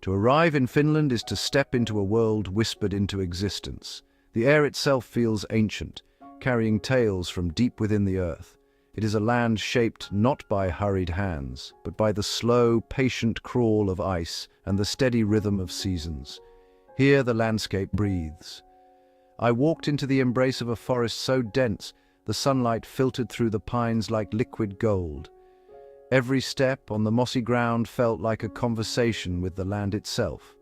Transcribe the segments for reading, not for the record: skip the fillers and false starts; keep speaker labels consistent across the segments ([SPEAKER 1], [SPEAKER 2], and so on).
[SPEAKER 1] To arrive in Finland is to step into a world whispered into existence. The air itself feels ancient, carrying tales from deep within the earth. It is a land shaped not by hurried hands, but by the slow, patient crawl of ice and the steady rhythm of seasons. Here the landscape breathes. I walked into the embrace of a forest so dense, the sunlight filtered through the pines like liquid gold. Every step on the mossy ground felt like a conversation with the land itself.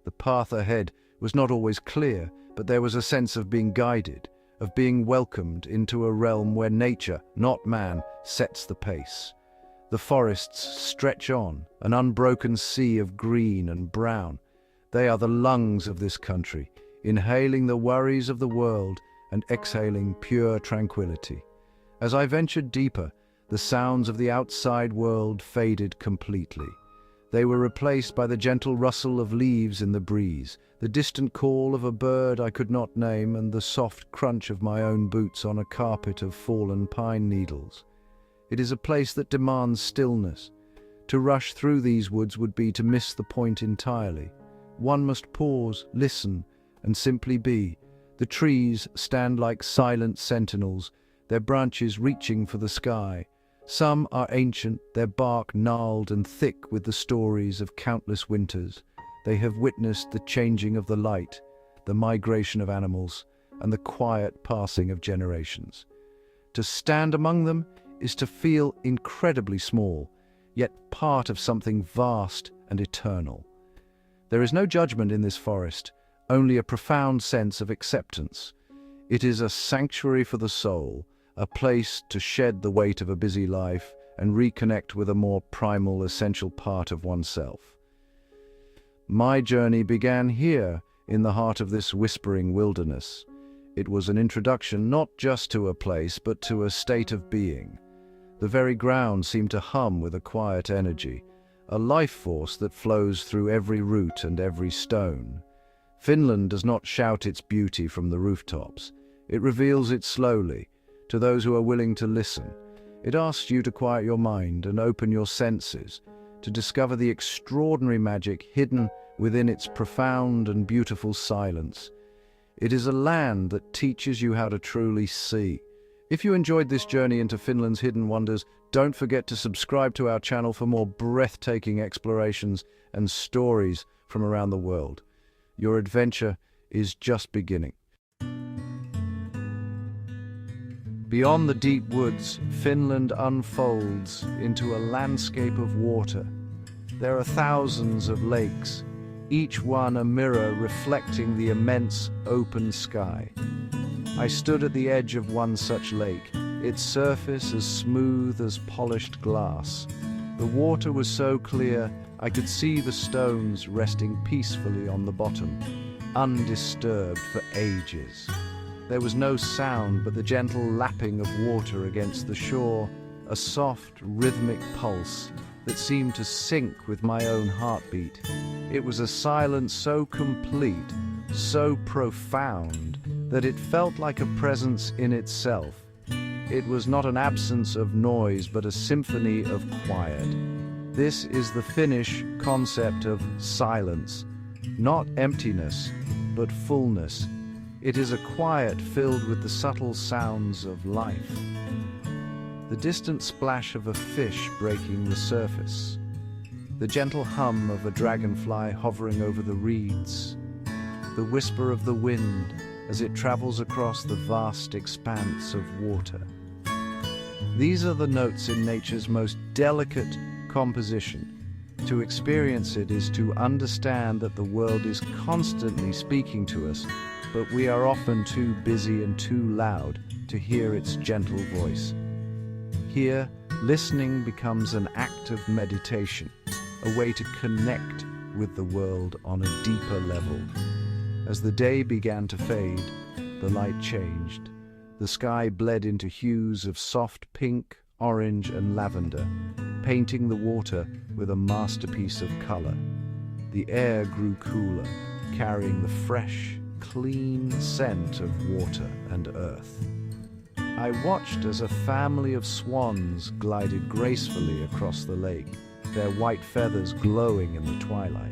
[SPEAKER 1] The path ahead was not always clear, but there was a sense of being guided, of being welcomed into a realm where nature, not man, sets the pace. The forests stretch on, an unbroken sea of green and brown. They are the lungs of this country, inhaling the worries of the world and exhaling pure tranquility. As I ventured deeper, the sounds of the outside world faded completely. They were replaced by the gentle rustle of leaves in the breeze, the distant call of a bird I could not name, and the soft crunch of my own boots on a carpet of fallen pine needles. It is a place that demands stillness. To rush through these woods would be to miss the point entirely. One must pause, listen, and simply be. The trees stand like silent sentinels, their branches reaching for the sky. Some are ancient, their bark gnarled and thick with the stories of countless winters. They have witnessed the changing of the light, the migration of animals, and the quiet passing of generations. To stand among them is to feel incredibly small, yet part of something vast and eternal. There is no judgment in this forest, only a profound sense of acceptance. It is a sanctuary for the soul, a place to shed the weight of a busy life and reconnect with a more primal, essential part of oneself. My journey began here, in the heart of this whispering wilderness. It was an introduction not just to a place, but to a state of being. The very ground seemed to hum with a quiet energy, a life force that flows through every root and every stone. Finland does not shout its beauty from the rooftops. It reveals it slowly, to those who are willing to listen. It asks you to quiet your mind and open your senses, to discover the extraordinary magic hidden within its profound and beautiful silence. It is a land that teaches you how to truly see. If you enjoyed this journey into Finland's hidden wonders, don't forget to subscribe to our channel for more breathtaking explorations and stories from around the world. Your adventure is just beginning. Beyond the deep woods, Finland unfolds into a landscape of water. There are thousands of lakes, each one a mirror reflecting the immense open sky. I stood at the edge of one such lake, its surface as smooth as polished glass. The water was so clear I could see the stones resting peacefully on the bottom, undisturbed for ages. There was no sound but the gentle lapping of water against the shore, a soft, rhythmic pulse that seemed to sync with my own heartbeat. It was a silence so complete, so profound, that it felt like a presence in itself. It was not an absence of noise, but a symphony of quiet. This is the Finnish concept of silence, not emptiness, but fullness. It is a quiet filled with the subtle sounds of life. The distant splash of a fish breaking the surface, the gentle hum of a dragonfly hovering over the reeds, the whisper of the wind as it travels across the vast expanse of water. These are the notes in nature's most delicate composition. To experience it is to understand that the world is constantly speaking to us, but we are often too busy and too loud to hear its gentle voice. Here, listening becomes an act of meditation, a way to connect with the world on a deeper level. As the day began to fade, the light changed. The sky bled into hues of soft pink, orange, and lavender, painting the water with a masterpiece of color. The air grew cooler, carrying the fresh, clean scent of water and earth. I watched as a family of swans glided gracefully across the lake, their white feathers glowing in the twilight.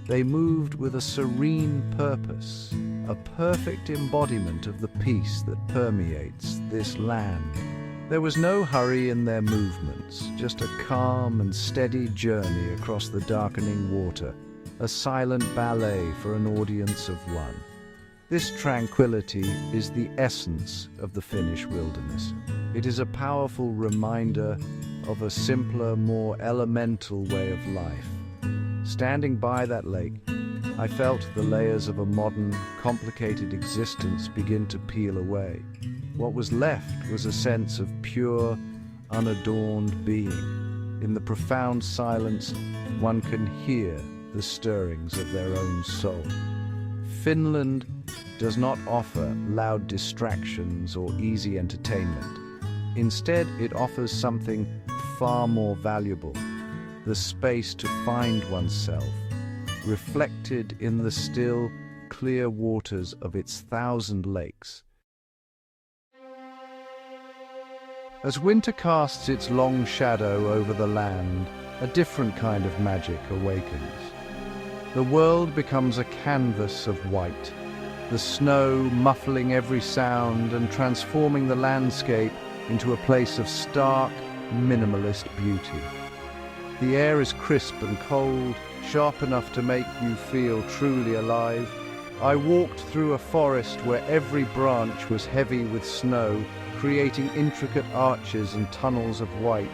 [SPEAKER 1] They moved with a serene purpose, a perfect embodiment of the peace that permeates this land. There was no hurry in their movements, just a calm and steady journey across the darkening water, a silent ballet for an audience of one. This tranquility is the essence of the Finnish wilderness. It is a powerful reminder of a simpler, more elemental way of life. Standing by that lake, I felt the layers of a modern, complicated existence begin to peel away. What was left was a sense of pure, unadorned being. In the profound silence, one can hear the stirrings of their own soul. Finland does not offer loud distractions or easy entertainment. Instead, it offers something far more valuable, the space to find oneself, reflected in the still, clear waters of its 1,000 lakes. As winter casts its long shadow over the land, a different kind of magic awakens. The world becomes a canvas of white, the snow muffling every sound and transforming the landscape into a place of stark, minimalist beauty. The air is crisp and cold, sharp enough to make you feel truly alive. I walked through a forest where every branch was heavy with snow, creating intricate arches and tunnels of white.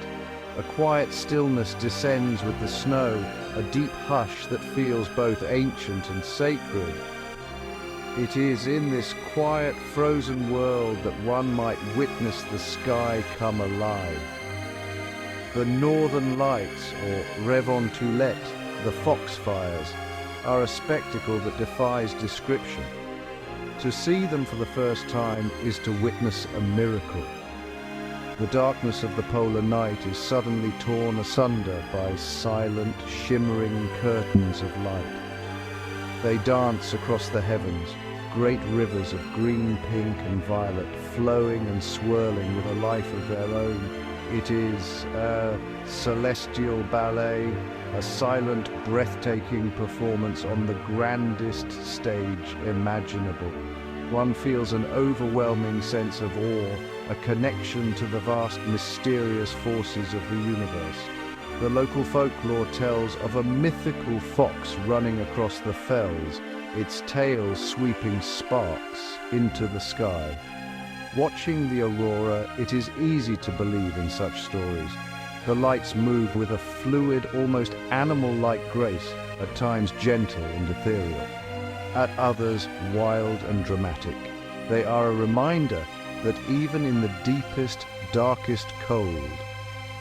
[SPEAKER 1] A quiet stillness descends with the snow, a deep hush that feels both ancient and sacred. It is in this quiet, frozen world that one might witness the sky come alive. The Northern Lights, or Revontulet, the foxfires, are a spectacle that defies description. To see them for the first time is to witness a miracle. The darkness of the polar night is suddenly torn asunder by silent, shimmering curtains of light. They dance across the heavens, great rivers of green, pink and violet, flowing and swirling with a life of their own. It is a celestial ballet, a silent, breathtaking performance on the grandest stage imaginable. One feels an overwhelming sense of awe, a connection to the vast, mysterious forces of the universe. The local folklore tells of a mythical fox running across the fells, its tail sweeping sparks into the sky. Watching the aurora, it is easy to believe in such stories. The lights move with a fluid, almost animal-like grace, at times gentle and ethereal, at others wild and dramatic. They are a reminder that even in the deepest, darkest cold,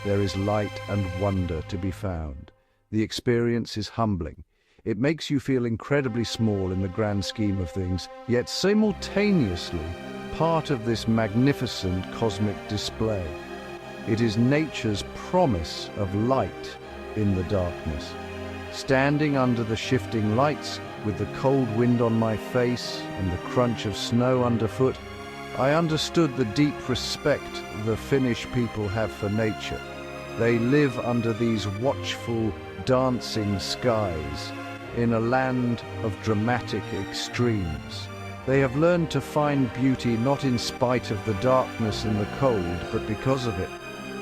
[SPEAKER 1] there is light and wonder to be found. The experience is humbling. It makes you feel incredibly small in the grand scheme of things, yet simultaneously part of this magnificent cosmic display. It is nature's promise of light in the darkness. Standing under the shifting lights, with the cold wind on my face and the crunch of snow underfoot, I understood the deep respect the Finnish people have for nature. They live under these watchful, dancing skies, in a land of dramatic extremes. They have learned to find beauty not in spite of the darkness and the cold, but because of it.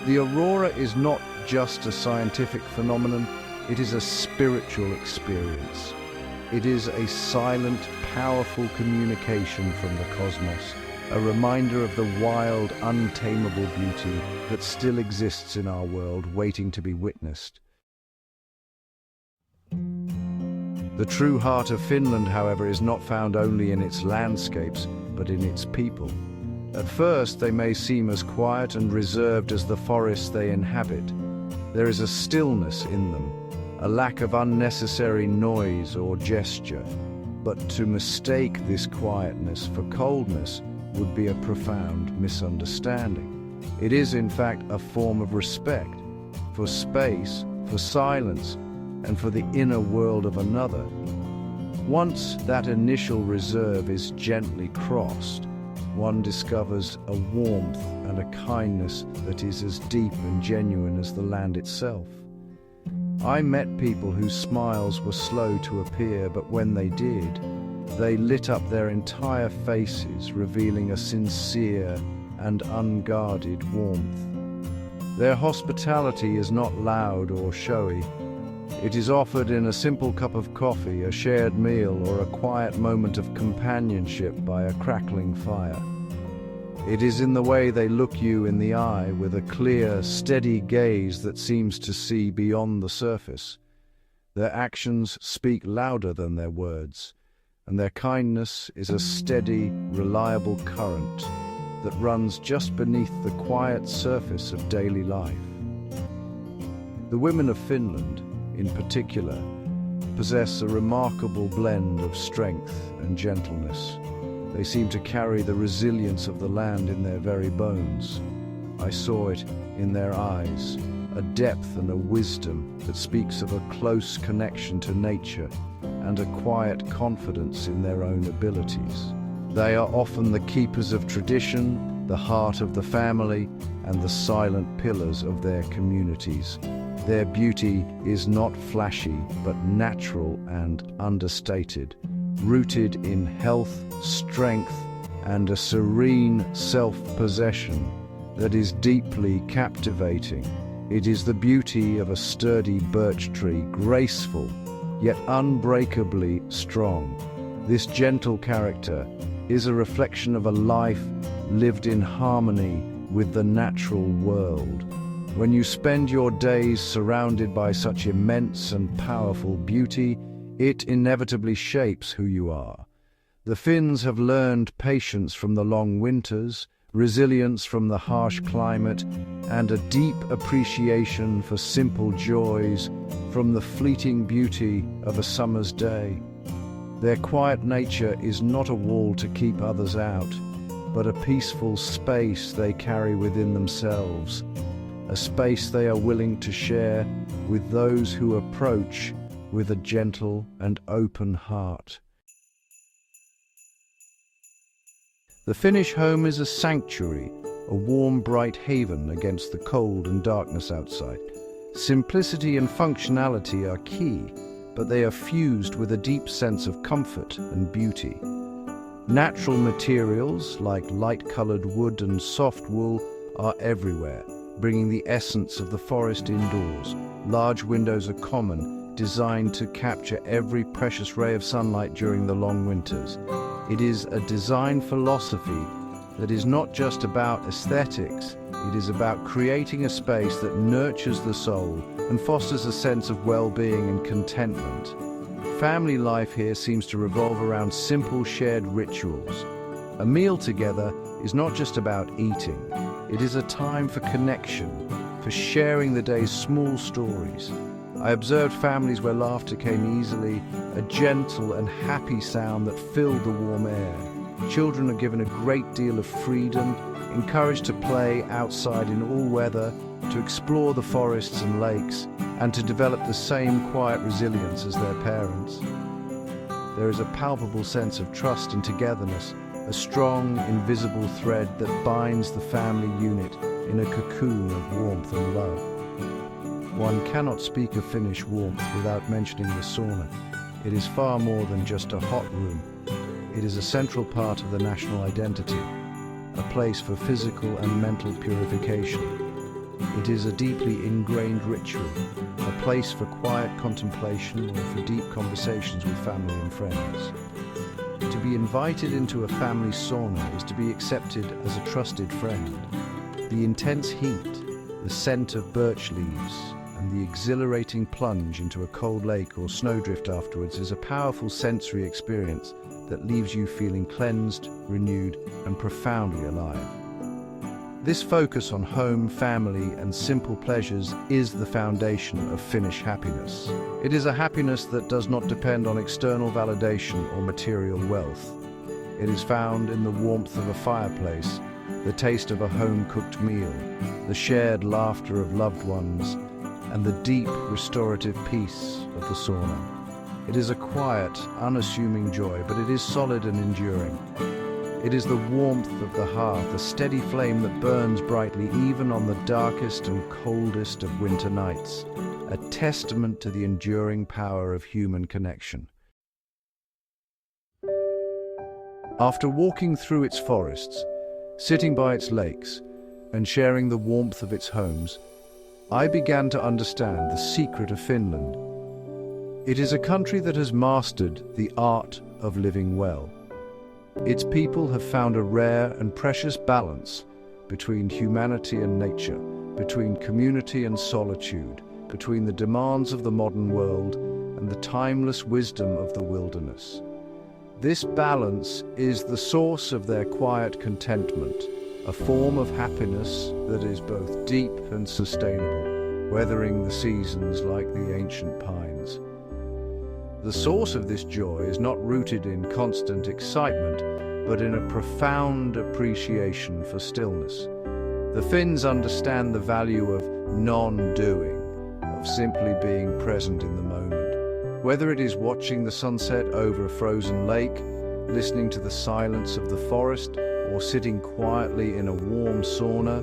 [SPEAKER 1] The aurora is not just a scientific phenomenon, it is a spiritual experience. It is a silent, powerful communication from the cosmos, a reminder of the wild, untamable beauty that still exists in our world, waiting to be witnessed. The true heart of Finland, however, is not found only in its landscapes, but in its people. At first, they may seem as quiet and reserved as the forests they inhabit. There is a stillness in them, a lack of unnecessary noise or gesture. But to mistake this quietness for coldness would be a profound misunderstanding. It is, in fact, a form of respect for space, for silence, and for the inner world of another. Once that initial reserve is gently crossed, one discovers a warmth and a kindness that is as deep and genuine as the land itself. I met people whose smiles were slow to appear, but when they did, they lit up their entire faces, revealing a sincere and unguarded warmth. Their hospitality is not loud or showy. It is offered in a simple cup of coffee, a shared meal, or a quiet moment of companionship by a crackling fire. It is in the way they look you in the eye with a clear, steady gaze that seems to see beyond the surface. Their actions speak louder than their words, and their kindness is a steady, reliable current that runs just beneath the quiet surface of daily life. The women of Finland, in particular, possess a remarkable blend of strength and gentleness. They seem to carry the resilience of the land in their very bones. I saw it in their eyes, a depth and a wisdom that speaks of a close connection to nature and a quiet confidence in their own abilities. They are often the keepers of tradition, the heart of the family, and the silent pillars of their communities. Their beauty is not flashy, but natural and understated, rooted in health, strength, and a serene self-possession that is deeply captivating. It is the beauty of a sturdy birch tree, graceful, yet unbreakably strong. This gentle character is a reflection of a life lived in harmony with the natural world. When you spend your days surrounded by such immense and powerful beauty, it inevitably shapes who you are. The Finns have learned patience from the long winters, resilience from the harsh climate, and a deep appreciation for simple joys from the fleeting beauty of a summer's day. Their quiet nature is not a wall to keep others out, but a peaceful space they carry within themselves, a space they are willing to share with those who approach with a gentle and open heart. The Finnish home is a sanctuary, a warm, bright haven against the cold and darkness outside. Simplicity and functionality are key, but they are fused with a deep sense of comfort and beauty. Natural materials like light-colored wood and soft wool are everywhere, bringing the essence of the forest indoors. Large windows are common, designed to capture every precious ray of sunlight during the long winters. It is a design philosophy that is not just about aesthetics, it is about creating a space that nurtures the soul and fosters a sense of well-being and contentment. Family life here seems to revolve around simple shared rituals. A meal together is not just about eating, it is a time for connection, for sharing the day's small stories. I observed families where laughter came easily, a gentle and happy sound that filled the warm air. Children are given a great deal of freedom, encouraged to play outside in all weather, to explore the forests and lakes, and to develop the same quiet resilience as their parents. There is a palpable sense of trust and togetherness, a strong, invisible thread that binds the family unit in a cocoon of warmth and love. One cannot speak of Finnish warmth without mentioning the sauna. It is far more than just a hot room. It is a central part of the national identity, a place for physical and mental purification. It is a deeply ingrained ritual, a place for quiet contemplation or for deep conversations with family and friends. To be invited into a family sauna is to be accepted as a trusted friend. The intense heat, the scent of birch leaves, and the exhilarating plunge into a cold lake or snowdrift afterwards is a powerful sensory experience that leaves you feeling cleansed, renewed, and profoundly alive. This focus on home, family, and simple pleasures is the foundation of Finnish happiness. It is a happiness that does not depend on external validation or material wealth. It is found in the warmth of a fireplace, the taste of a home-cooked meal, the shared laughter of loved ones, and the deep restorative peace of the sauna. It is a quiet, unassuming joy, but it is solid and enduring. It is the warmth of the hearth, a steady flame that burns brightly even on the darkest and coldest of winter nights, a testament to the enduring power of human connection. After walking through its forests, sitting by its lakes, and sharing the warmth of its homes, I began to understand the secret of Finland. It is a country that has mastered the art of living well. Its people have found a rare and precious balance between humanity and nature, between community and solitude, between the demands of the modern world and the timeless wisdom of the wilderness. This balance is the source of their quiet contentment, a form of happiness that is both deep and sustainable, weathering the seasons like the ancient pines. The source of this joy is not rooted in constant excitement, but in a profound appreciation for stillness. The Finns understand the value of non-doing, of simply being present in the moment. Whether it is watching the sunset over a frozen lake, listening to the silence of the forest, or sitting quietly in a warm sauna,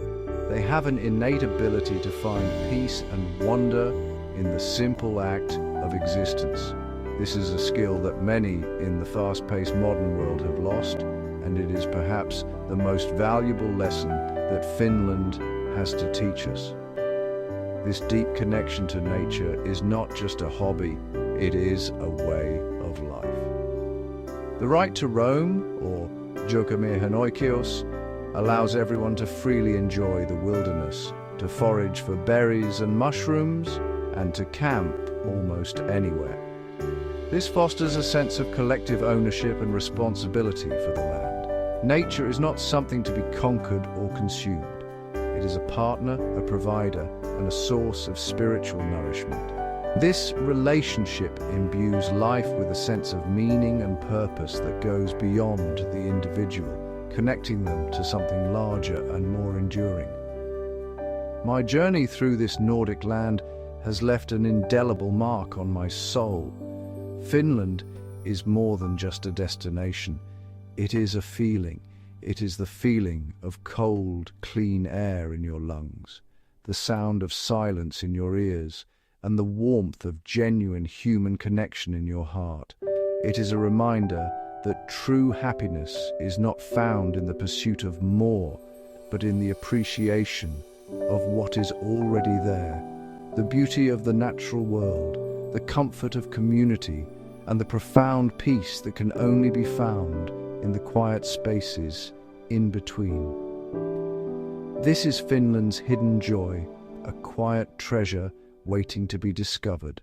[SPEAKER 1] they have an innate ability to find peace and wonder in the simple act of existence. This is a skill that many in the fast-paced modern world have lost, and it is perhaps the most valuable lesson that Finland has to teach us. This deep connection to nature is not just a hobby, it is a way of life. The right to roam, or jokamiehen oikeus, allows everyone to freely enjoy the wilderness, to forage for berries and mushrooms, and to camp almost anywhere. This fosters a sense of collective ownership and responsibility for the land. Nature is not something to be conquered or consumed. It is a partner, a provider, and a source of spiritual nourishment. This relationship imbues life with a sense of meaning and purpose that goes beyond the individual, connecting them to something larger and more enduring. My journey through this Nordic land has left an indelible mark on my soul. Finland is more than just a destination. It is a feeling. It is the feeling of cold, clean air in your lungs, the sound of silence in your ears, and the warmth of genuine human connection in your heart. It is a reminder that true happiness is not found in the pursuit of more, but in the appreciation of what is already there, the beauty of the natural world, the comfort of community, and the profound peace that can only be found in the quiet spaces in between. This is Finland's hidden joy, a quiet treasure waiting to be discovered.